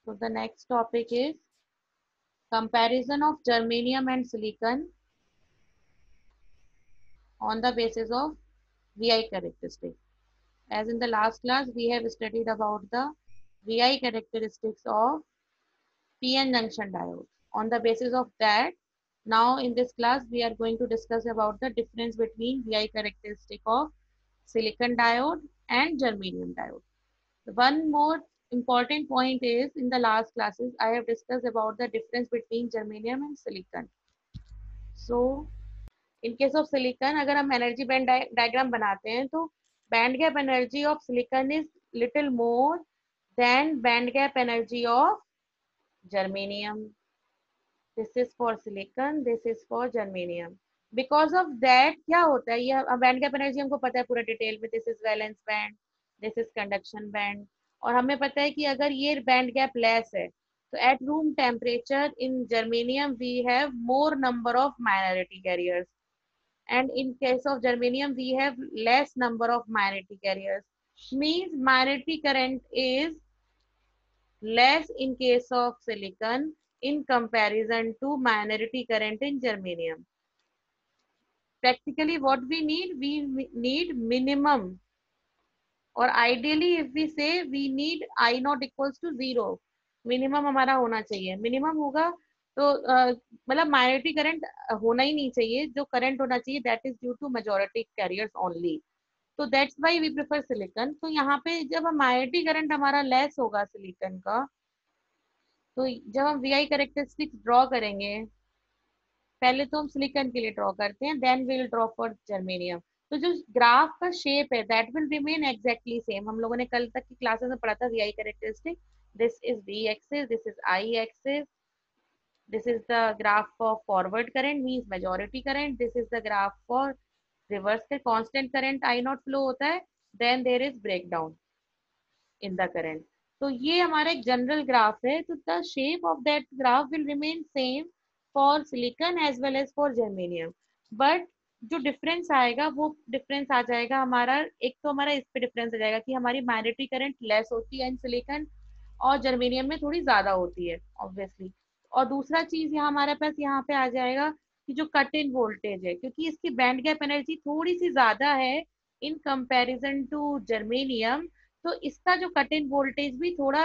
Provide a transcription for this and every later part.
So the next topic is comparison of germanium and silicon on the basis of VI characteristics. As in the last class, we have studied about the VI characteristics of PN junction diode. On the basis of that, now in this class, we are going to discuss about the difference between VI characteristic of silicon diode and germanium diode. One more important point is in the last classes, I have discussed about the difference between germanium and silicon. So in case of silicon, अगर हम energy band diagram बनाते हैं तो band gap energy of silicon is little more than band gap energy of germanium. This is for silicon, this is for germanium. Because of that क्या होता है, ये band gap energy हमको पता है पूरा डिटेल में. This is valence band, this is conduction band. और हमें पता है कि अगर ये बैंड गैप लेस है तो at room temperature in germanium we have more number of minority carriers, and in case of germanium we have less number of minority carriers. Means minority current is less in case of silicon in comparison to minority current in germanium. Practically what we need minimum, or ideally if we say we need I not equals to 0, minimum हमारा होना चाहिए. Minimum होगा तो मतलब minority current होना ही नहीं चाहिए. जो करंट होना चाहिए that is due to majority carriers only. तो that's why we prefer silicon. तो यहाँ पे जब हम माइनॉरिटी करंट हमारा लेस होगा सिलिकॉन का, तो जब हम वीआई कैरेक्टरिस्टिक्स ड्रॉ करेंगे, पहले तो हम सिलिकॉन के लिए ड्रॉ करते हैं, then we will draw for germanium. तो जो ग्राफ का शेप है that will remain exactly same. हम लोगों ने कल तक की क्लासेस में पढ़ा था VI characteristic. This is we axis, this is I axis. This is the graph for forward current, means majority current. This is the graph for reverse के constant current I not flow होता है. Then there is breakdown in the current. तो ये हमारा एक general graph है. तो the shape of that graph will remain same for silicon as well as for germanium. But जो डिफरेंस आएगा वो डिफरेंस आ जाएगा हमारा, एक तो हमारा इस पे डिफरेंस आ जाएगा कि हमारी माइनॉरिटी करंट लेस होती है इन सिलिकॉन और जर्मेनियम में थोड़ी ज्यादा होती है ऑब्वियसली. और दूसरा चीज यहाँ हमारे पास यहाँ पे आ जाएगा कि जो कट इन वोल्टेज है, क्योंकि इसकी बैंड गैप एनर्जी थोड़ी सी ज्यादा है इन कंपैरिजन टू जर्मेनियम, तो इसका जो कट इन वोल्टेज भी थोड़ा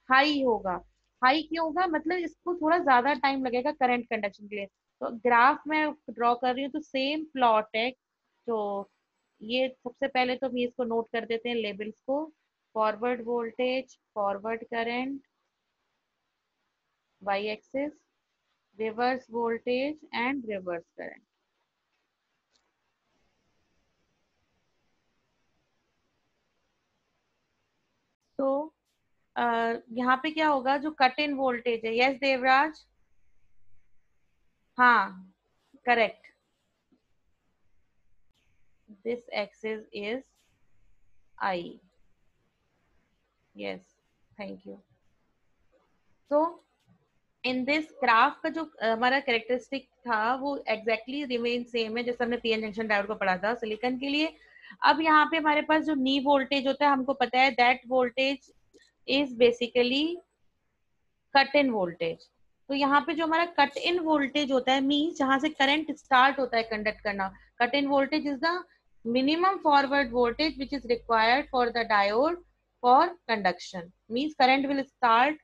हाई होगा. हाई क्यों होगा, मतलब इसको थोड़ा ज्यादा टाइम लगेगा करंट कंडक्शन के लिए. तो ग्राफ में ड्रॉ कर रही हूँ तो सेम प्लॉट है. तो ये सबसे पहले तो हम इसको नोट कर देते हैं लेबल्स को. Forward voltage, forward current y axis, reverse voltage and reverse current. तो यहाँ पे क्या होगा, जो कट इन वोल्टेज है, यस देवराज, हाँ correct, this axis is I. Yes, thank you. तो इन दिस ग्राफ का जो हमारा कैरेक्टरिस्टिक था वो एग्जैक्टली रिमेन सेम है जैसे हमने पीएन जंक्शन डायोड को पढ़ा था सिलिकॉन के लिए. अब यहाँ पे हमारे पास जो नी वोल्टेज होता है हमको पता है that voltage is basically cut in voltage. तो यहाँ पे जो हमारा कट इन वोल्टेज होता है मीन्स जहां से करंट स्टार्ट होता है कंडक्ट करना, cut in voltage is the minimum forward voltage which is required for the diode for conduction. Means current will start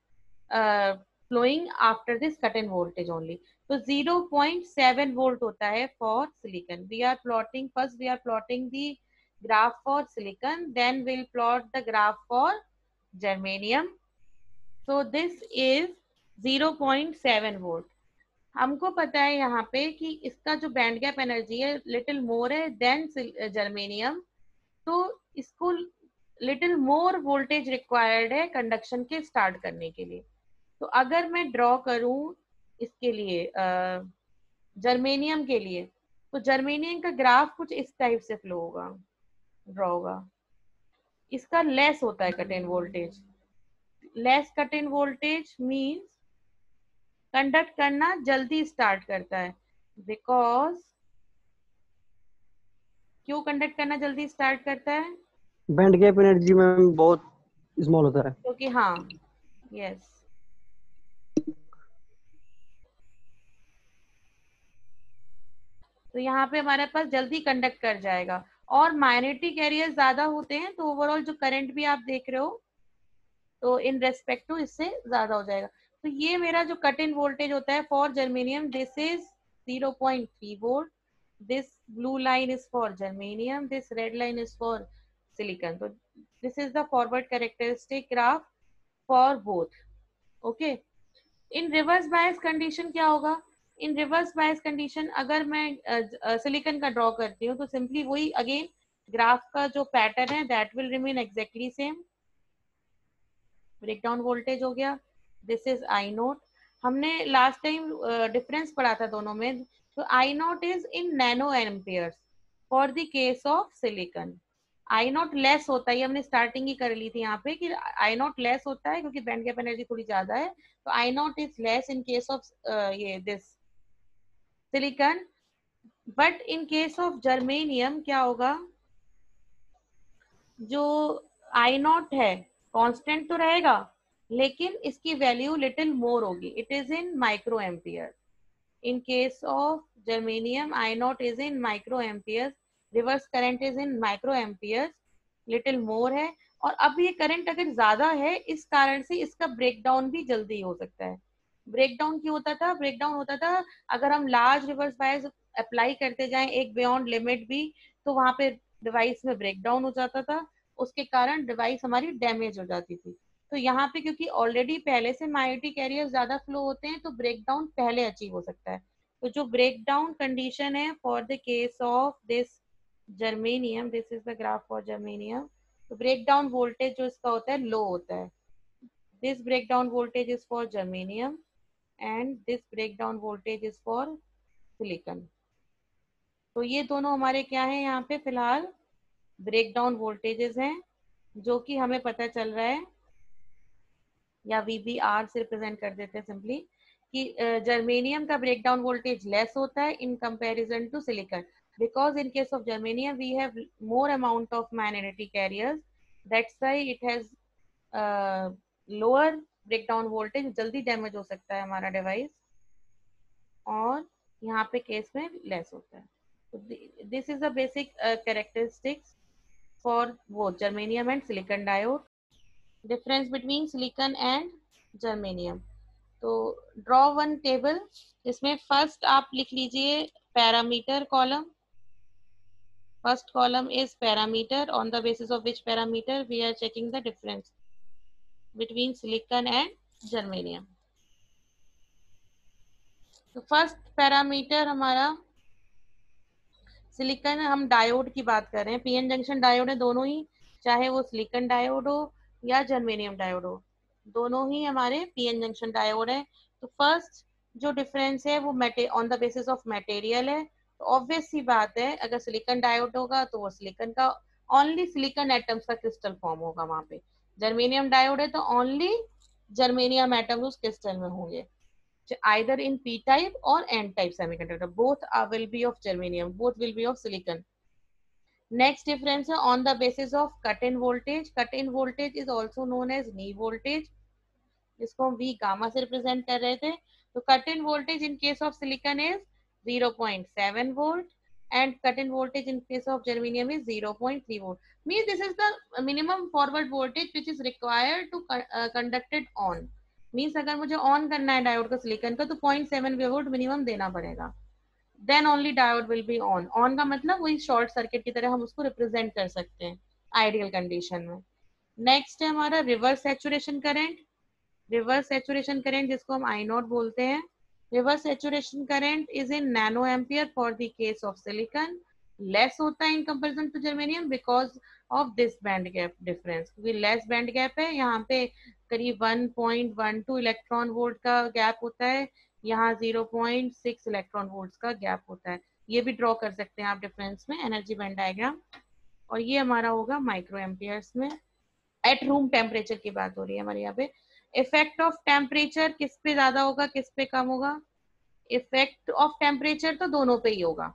flowing after this cut in voltage only. तो 0.7 volt होता है for silicon. We are plotting, first we are plotting the graph for silicon, then we'll plot the graph for germanium. So this is 0.7 volt. हमको पता है यहाँ पे कि इसका जो बैंड गैप एनर्जी है लिटिल मोर है देन जर्मेनियम, तो इसको लिटिल मोर वोल्टेज रिक्वायर्ड है कंडक्शन के स्टार्ट करने के लिए. तो अगर मैं ड्रॉ करूं इसके लिए जर्मेनियम के लिए, तो जर्मेनियम का ग्राफ कुछ इस टाइप से फ्लो होगा, ड्रॉ होगा. इसका लेस होता है cut in voltage. Less cut in voltage means conduct करना जल्दी स्टार्ट करता है. बिकॉज क्यों कंडक्ट करना जल्दी स्टार्ट करता है? बैंड गैप एनर्जी में बहुत स्मॉल होता है. क्योंकि हाँ, यस, तो यहाँ पे हमारे पास जल्दी कंडक्ट कर जाएगा, और माइनॉरिटी कैरियर ज्यादा होते हैं तो ओवरऑल जो करंट भी आप देख रहे हो तो इन रेस्पेक्ट टू इससे ज्यादा हो जाएगा। तो ये मेरा जो कट इन वोल्टेज होता है for germanium, this is 0.3 volt, this blue line is for germanium, this red line is for silicon. तो this is the forward characteristic graph for both. Okay, in reverse bias condition क्या होगा? इन reverse bias condition अगर मैं silicon का draw करती हूँ तो simply वही अगेन ग्राफ का जो पैटर्न है that will remain exactly same. Breakdown voltage हो गया, दिस इज आई नोट। हमने लास्ट टाइम डिफरेंस पढ़ा था दोनों में, तो I naught is in nano amperes for the case of silicon. I naught less होता है, हमने स्टार्टिंग ही कर ली थी यहाँ पे कि आई नोट लेस होता है क्योंकि बैंड गैप एनर्जी थोड़ी ज्यादा है, तो I naught is less in case of ये this silicon. But in case of germanium क्या होगा? जो आई नॉट है कांस्टेंट तो रहेगा, लेकिन इसकी वैल्यू लिटिल मोर होगी, it is in micro ampere. In case of germanium I not is in micro ampere, reverse current is in micro ampere, little more है। और अब ये करंट अगर ज्यादा है इस कारण से इसका ब्रेकडाउन भी जल्दी हो सकता है। ब्रेकडाउन क्यों होता था? ब्रेकडाउन होता था अगर हम लार्ज रिवर्स बायस अप्लाई करते जाएं एक बियॉन्ड लिमिट भी, तो वहां पे डिवाइस में ब्रेकडाउन हो जाता था, उसके कारण डिवाइस हमारी डैमेज हो जाती थी। तो यहाँ पे क्योंकि ऑलरेडी पहले से माइनॉरिटी कैरियर ज्यादा फ्लो होते हैं तो ब्रेकडाउन पहले अचीव हो सकता है। तो जो ब्रेकडाउन कंडीशन है for the case of this germanium, this is the graph for germanium, तो ब्रेकडाउन वोल्टेज जो इसका होता है लो होता है। This breakdown voltage is for germanium and this breakdown voltage is for silicon. तो ये दोनों हमारे क्या है यहाँ पे फिलहाल ब्रेकडाउन वोल्टेजेस हैं, जो कि हमें पता चल रहा है, या वीबीआर से रिप्रेजेंट कर देते हैं सिंपली, कि जर्मेनियम का ब्रेकडाउन वोल्टेज लेस होता है in comparison to silicon, because in case of germanium we have more amount of minority carriers, that's why it has lower breakdown voltage, जल्दी डैमेज हो सकता है हमारा डिवाइस, और यहाँ पे केस में लेस होता है। तो this is the basic characteristics for both germanium and silicon diode, difference between silicon and germanium। तो ड्रॉ वन टेबल, इसमें फर्स्ट आप लिख लीजिए parameter column. First column is parameter, on the basis of which parameter we are checking the difference between silicon and germanium। तो first parameter हमारा silicon, हम diode की बात कर रहे हैं, पीएन जंक्शन डायोड है दोनों ही, चाहे वो सिलिकॉन डायोड हो या जर्मेनियम डायोड हो, दोनों ही हमारे पीएन जंक्शन डायोड है। तो फर्स्ट जो डिफरेंस है वो on the basis of material है। तो ऑब्वियस सी बात है अगर सिलिकॉन डायोड होगा तो वो सिलिकॉन का ओनली सिलिकॉन एटम्स का क्रिस्टल फॉर्म होगा वहां पे, जर्मेनियम डायोड है तो ओनली जर्मेनियम एटम उस क्रिस्टल में होंगे, either in p type or n type semiconductor, both will be of germanium, both will be of silicon। Next difference है on the basis of cut in voltage, cut in voltage is also known as knee voltage, जिसको हम V gamma से represent कर रहे थे। तो cut in voltage in case of silicon is 0.7 volt and cut in voltage in case of germanium is 0.3 volt, means this is the minimum forward voltage which is required to conduct it on, means अगर मुझे on करना है diode का silicon का तो 0.7 volt minimum देना पड़ेगा, then only diode will be on. On का मतलब वही शॉर्ट सर्किट की तरह हम उसको रिप्रेजेंट कर सकते हैं आइडियल कंडीशन में। नेक्स्ट है हमारा reverse saturation current, reverse saturation current जिसको हम आई नॉट बोलते हैं। Reverse saturation current is in nano ampere for the case of silicon, less होता है in comparison to germanium because of this band gap difference, क्योंकि less band gap है यहाँ पे करीब 1.12 इलेक्ट्रॉन वोल्ट का गैप होता है, यहाँ 0.6 इलेक्ट्रॉन वोल्ट का गैप होता है। ये भी ड्रॉ कर सकते हैं आप डिफरेंस में एनर्जी बैंड डायग्राम, और ये हमारा होगा माइक्रो एम्पियर्स में। एट रूम टेम्परेचर की बात हो रही है हमारे यहाँ पे। इफेक्ट ऑफ टेम्परेचर किस पे ज्यादा होगा किस पे कम होगा? इफेक्ट ऑफ टेम्परेचर तो दोनों पे ही होगा,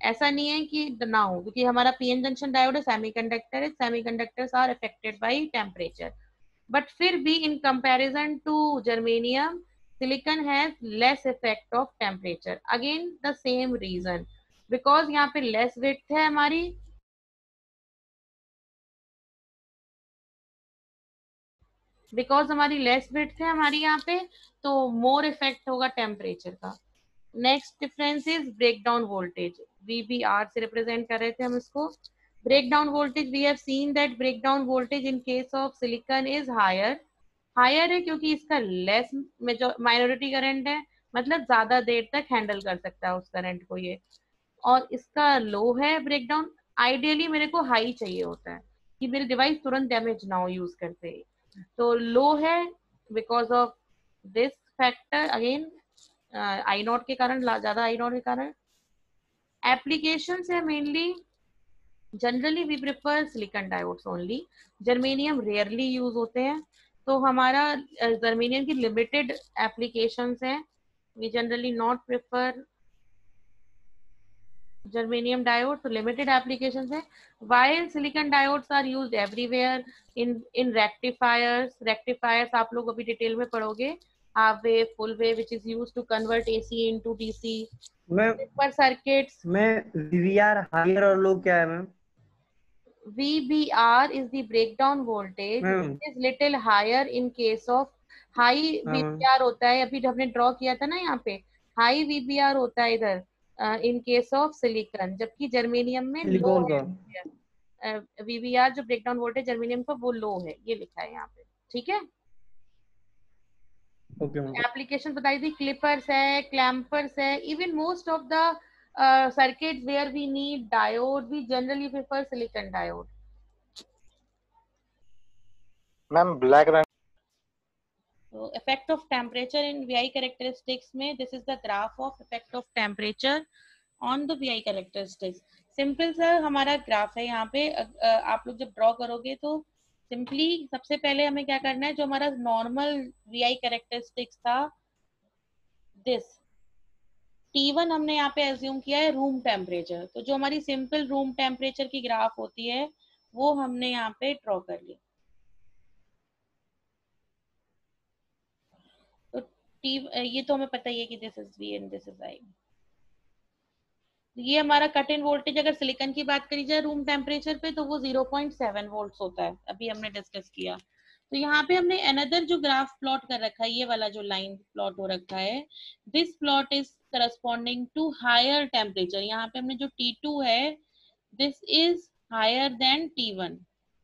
ऐसा नहीं है कि ना हो, क्योंकि हमारा पीएन जंक्शन डायोड है, सेमीकंडक्टर है, semiconductors are affected by temperature, but फिर भी in comparison to germanium silicon has less effect of temperature, again the same reason, because यहाँ पे लेस विड्थ है हमारी, बिकॉज हमारी लेस विड्थ है हमारी यहाँ पे, तो मोर इफेक्ट होगा टेम्परेचर का। Next difference is breakdown voltage, VBR से रिप्रेजेंट कर रहे थे हम इसको। Breakdown voltage, we have seen that breakdown voltage in case of silicon is higher. Higher है क्योंकि इसका लेस माइनॉरिटी करंट है, मतलब ज्यादा देर तक हैंडल कर सकता है उस करंट को ये। और इसका लो है ब्रेकडाउन, आइडियली मेरे को हाई चाहिए होता है कि मेरी डिवाइस तुरंत डैमेज ना हो यूज करते ही, तो लो है because of this factor again, I naught के कारण, ज्यादा आई नॉट के कारण। एप्लीकेशन है mainly, generally we prefer silicon diodes only, germanium rarely use होते हैं, तो हमारा जर्मेनियम की लिमिटेड एप्लीकेशंस हैं, we generally not prefer germanium diode, तो लिमिटेड एप्लीकेशंस है। While silicon diodes are used everywhere, in rectifiers, rectifiers आप लोग अभी डिटेल में पढ़ोगे, half wave, full wave, which is used to convert AC into DC, ma'am पर circuits. मैं VBR higher और लो क्या है ma'am? VBR is the breakdown voltage, ma'am which is little higher in case of high हाँ ma'am, VBR होता है, अभी हमने ड्रॉ किया था ना यहाँ पे, हाई VBR होता है इधर इन केस ऑफ सिलिकॉन, जबकि जर्मेनियम में लो सिलिकॉन है का। VBR, जो ब्रेकडाउन वोल्टेज जर्मेनियम का वो लो है, ये लिखा है यहाँ पे, ठीक है। Okay ma'am. एप्लीकेशन बताई थी, क्लिपर्स है, क्लैम्पर्स है, even most of the circuit where we need diode, we generally prefer silicon diode. Ma'am black रंग। So effect of temperature in VI characteristics में, this is the graph of effect of temperature on the VI characteristics। Simple सा हमारा graph है यहाँ पे, आप लोग जब ड्रॉ करोगे तो सिंपली सबसे पहले हमें क्या करना है, जो हमारा नॉर्मल VI कैरेक्टरिस्टिक्स था, दिस T1 हमने यहाँ पे एज्यूम किया है रूम टेम्परेचर, तो जो हमारी सिंपल रूम टेम्परेचर की ग्राफ होती है वो हमने यहाँ पे ड्रॉ कर ली। तो T, ये तो हमें पता ही है कि this is V and this is I। ये हमारा कट इन वोल्टेज अगर सिलिकॉन की बात करी जाए रूम टेम्परेचर पे तो वो 0.7 वोल्ट्स होता है, अभी हमने डिस्कस किया। तो यहाँ पे हमने अनदर जो ग्राफ प्लॉट कर रखा है, ये वाला जो लाइन प्लॉट हो रखा है, this plot is corresponding to higher temperature. यहाँ पे हमने जो T2 है, this is higher than T1,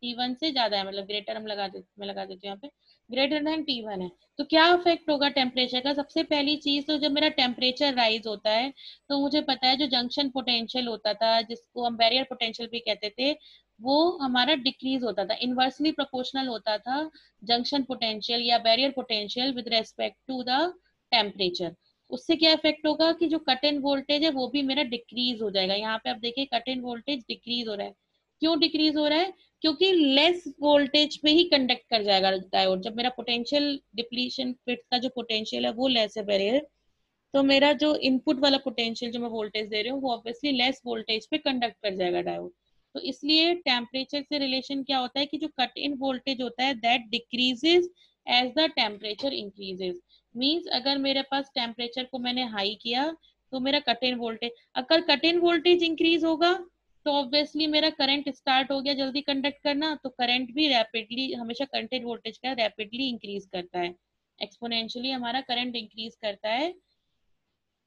T1 से ज्यादा है, मतलब ग्रेटर हम लगा देते, मैं लगा देती हूँ यहाँ पे, ग्रेटर देन T1 है। तो क्या इफेक्ट होगा टेम्परेचर का? सबसे पहली चीज तो जब मेरा टेम्परेचर राइज होता है तो मुझे पता है जो जंक्शन पोटेंशियल होता था, जिसको हम बैरियर पोटेंशियल भी कहते थे, वो हमारा डिक्रीज होता था, इनवर्सली प्रोपोर्शनल होता था जंक्शन पोटेंशियल या barrier potential with respect to the temperature. उससे क्या इफेक्ट होगा कि जो कट इन वोल्टेज है वो भी मेरा डिक्रीज हो जाएगा। यहाँ पे आप देखिए कट इन वोल्टेज डिक्रीज हो रहा है, क्यों डिक्रीज हो रहा है? क्योंकि लेस वोल्टेज पे ही कंडक्ट कर जाएगा डायोड, जब मेरा पोटेंशियल डिप्लीशन फिट का जो पोटेंशियल है वो लेस है बैरियर, तो मेरा जो इनपुट वाला पोटेंशियल जो मैं वोल्टेज दे रही हूँ वो ऑब्वियसली लेस वोल्टेज पे कंडक्ट कर जाएगा डायोड। तो इसलिए टेम्परेचर से रिलेशन क्या होता है कि जो कट इन वोल्टेज होता है that decreases as the temperature increases. Means अगर मेरे पास टेम्परेचर को मैंने हाई किया तो मेरा कट इन वोल्टेज, अगर कट इन वोल्टेज इंक्रीज होगा तो ऑब्वियसली मेरा करंट स्टार्ट हो गया जल्दी कंडक्ट करना, तो करंट भी रैपिडली, हमेशा कट इन वोल्टेज का रैपिडली इंक्रीज करता है, एक्सपोनेंशियली हमारा करंट इंक्रीज करता है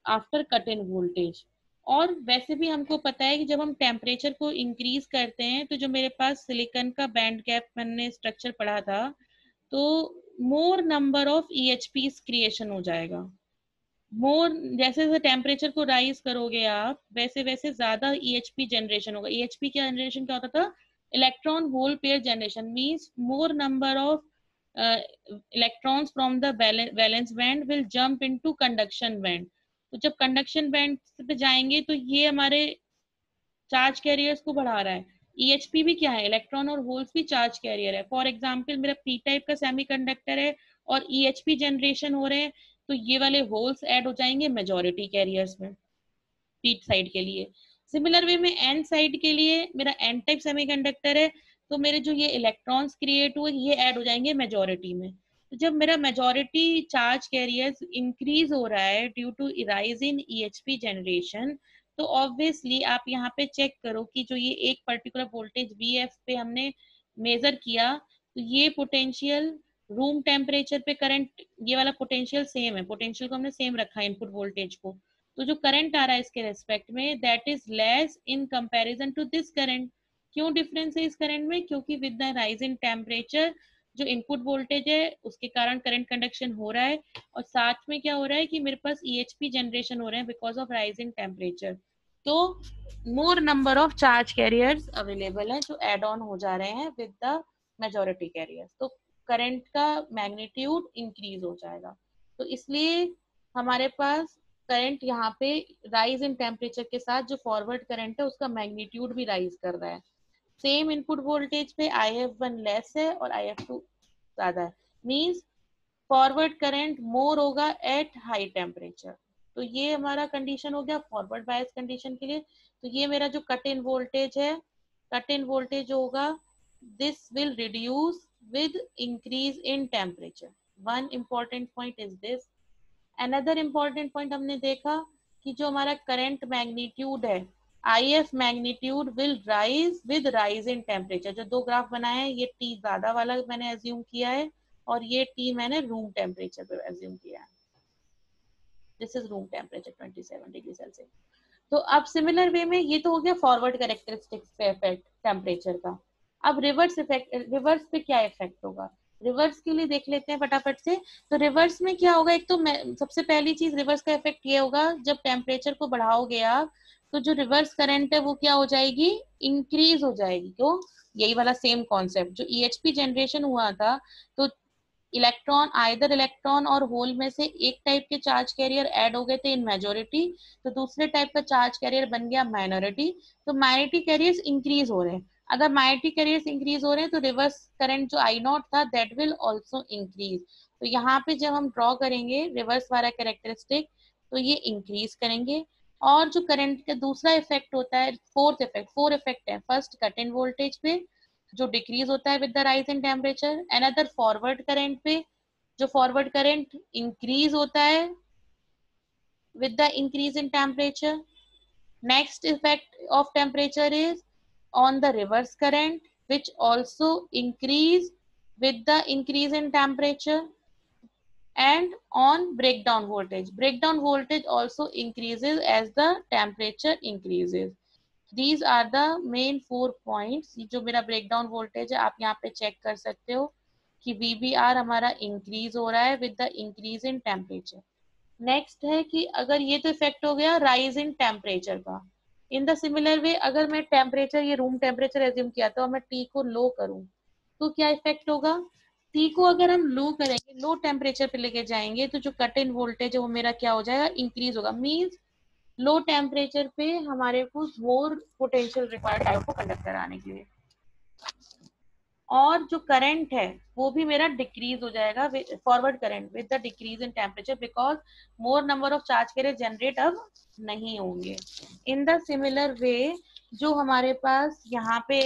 आफ्टर कट इन वोल्टेज। और वैसे भी हमको पता है कि जब हम टेम्परेचर को इंक्रीज करते हैं तो जो मेरे पास सिलिकॉन का बैंड गैप मैंने स्ट्रक्चर पढ़ा था, तो more number of EHPs creation हो जाएगा। मोर, जैसे जैसे टेम्परेचर को राइज करोगे आप वैसे वैसे ज्यादा EHP जनरेशन होगा। EHP क्या जनरेशन क्या होता था? Electron hole pair generation, means more number of electrons from the valence band will jump into conduction band. तो जब कंडक्शन बैंड पे जाएंगे तो ये हमारे चार्ज कैरियर्स को बढ़ा रहा है। EHP भी क्या है? इलेक्ट्रॉन और होल्स भी चार्ज कैरियर है। फॉर एग्जाम्पल मेरा P टाइप का सेमीकंडक्टर है और EHP जनरेशन हो रहे हैं, तो ये वाले होल्स ऐड हो जाएंगे मेजॉरिटी कैरियर्स में P साइड के लिए। सिमिलर वे में N साइड के लिए मेरा N टाइप सेमीकंडक्टर है, तो मेरे जो ये इलेक्ट्रॉन्स क्रिएट हुए ये ऐड हो जाएंगे मेजॉरिटी में। तो जब मेरा मेजॉरिटी चार्ज कैरियर्स इंक्रीज हो रहा है due to rise in EHP generation, तो ऑब्वियसली आप यहाँ पे चेक करो कि जो ये एक पर्टिकुलर वोल्टेज VF पे हमने मेजर किया, तो ये पोटेंशियल रूम टेम्परेचर पे करंट, ये वाला पोटेंशियल सेम है, पोटेंशियल को हमने सेम रखा है इनपुट वोल्टेज को, तो जो करंट आ रहा है इसके रेस्पेक्ट में that is less in comparison to this current. क्यों डिफरेंस है इस करंट में? क्योंकि with the rise in temperature जो इनपुट वोल्टेज है उसके कारण करंट कंडक्शन हो रहा है, और साथ में क्या हो रहा है कि मेरे पास EHP जनरेशन हो रहे हैं because of rise in temperature. तो more number of charge carriers available हैं जो एड ऑन हो जा रहे हैं विद द मेजॉरिटी कैरियर्स, तो करंट का मैग्नीट्यूड इंक्रीज हो जाएगा। तो इसलिए हमारे पास करंट यहाँ पे राइज इन टेम्परेचर के साथ जो फॉरवर्ड करंट है उसका मैग्नीट्यूड भी राइज कर रहा है। सेम इनपुट वोल्टेज पे IF1 लेस है और IF2 ज्यादा है, मींस फॉरवर्ड करंट मोर होगा एट हाई टेम्परेचर। तो ये हमारा कंडीशन हो गया फॉरवर्ड बायस कंडीशन के लिए। तो ये मेरा जो कट इन वोल्टेज है, कट इन वोल्टेज होगा this will reduce with increase in temperature. One important point is this. Another important point हमने देखा कि जो हमारा करंट मैग्नीट्यूड है IF magnitude will rise with rise in temperature. जो दो ग्राफ बनाए हैं ये T ज्यादा वाला मैंने एज्यूम किया है और ये T मैंने रूम टेम्परेचर पे एज्यूम किया है। This is room temperature 27 degree Celsius. तो अब सिमिलर वे में ये तो हो गया फॉरवर्ड कैरेक्टरिस्टिक्स पे इफेक्ट टेम्परेचर का। अब रिवर्स इफेक्ट, रिवर्स पे क्या इफेक्ट होगा रिवर्स के लिए देख लेते हैं फटाफट से। तो रिवर्स में क्या होगा, एक तो सबसे पहली चीज रिवर्स का इफेक्ट ये होगा जब टेम्परेचर को बढ़ाओगे आप तो जो रिवर्स करंट है वो क्या हो जाएगी, इंक्रीज हो जाएगी। क्यों? यही वाला सेम कॉन्सेप्ट जो EHP जनरेशन हुआ था, तो इलेक्ट्रॉन आइदर इलेक्ट्रॉन और होल में से एक टाइप के चार्ज कैरियर ऐड हो गए थे इन मेजोरिटी, तो दूसरे टाइप का चार्ज कैरियर बन गया माइनॉरिटी। तो माइनॉरिटी कैरियर्स इंक्रीज हो रहे हैं, अगर माइनॉरिटी कैरियर्स इंक्रीज हो रहे हैं तो रिवर्स करंट जो I0 था दैट विल आल्सो इंक्रीज। तो यहाँ पे जब हम ड्रॉ करेंगे रिवर्स वाला कैरेक्टरिस्टिक तो ये इंक्रीज करेंगे। और जो करंट का दूसरा इफेक्ट होता है, फोर्थ इफेक्ट, फोर इफेक्ट है। फर्स्ट कट इन वोल्टेज पे जो डिक्रीज होता है with the rise in temperature. Another forward current पे जो फॉरवर्ड करंट इंक्रीज होता है with the increase in temperature. Next effect of temperature is on the reverse current which also increase with the increase in temperature, and on breakdown voltage. Breakdown voltage also increases as the temperature increases. These are the main 4 points. जो मेरा breakdown voltage है आप यहाँ पे check कर सकते हो कि VBR हमारा increase हो रहा है with the increase in temperature. Next है कि अगर ये तो इफेक्ट हो गया राइज इन टेम्परेचर का, इन द सिमिलर वे अगर मैं टेम्परेचर ये रूम टेम्परेचर एज्यूम किया था और मैं T को लो करूं तो क्या इफेक्ट होगा, T को अगर हम लो करेंगे, लो टेम्परेचर पे लेके जाएंगे तो जो कट इन वोल्टेज है वो मेरा क्या हो जाएगा, इंक्रीज होगा। मींस लो टेम्परेचर पे हमारे को मोर पोटेंशियल रिक्वायर्ड डायोड को कंडक्ट कराने के लिए, और जो करंट है वो भी मेरा डिक्रीज हो जाएगा forward current with the decrease in temperature because more number of charge carrier generate अब नहीं होंगे। इन द सिमिलर वे जो हमारे पास यहाँ पे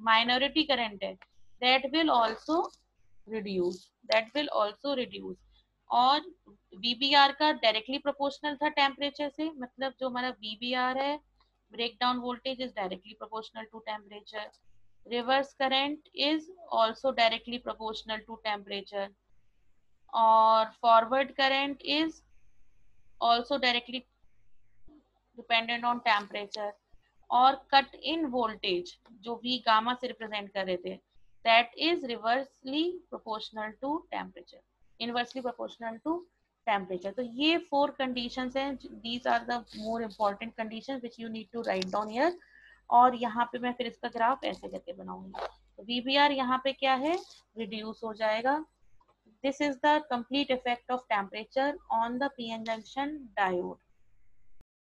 माइनॉरिटी करंट है that will also reduce, that will also reduce. और VBR का डायरेक्टली प्रोपोर्शनल था टेम्परेचर से, मतलब जो हमारा VBR है breakdown voltage is directly proportional to temperature. reverse current is also directly proportional to temperature, or forward current is also directly dependent on temperature, और cut in voltage जो V gamma से represent कर रहे थे that is reversely proportional to temperature, inversely proportional to temperature। तो ये 4 conditions हैं, these are the more important conditions which you need to write down here। और यहाँ पे मैं फिर इसका ग्राफ ऐसे करके बनाऊंगी। तो VBR यहाँ पे क्या है, रिड्यूस हो जाएगा। This is the complete effect of temperature on the PN junction diode.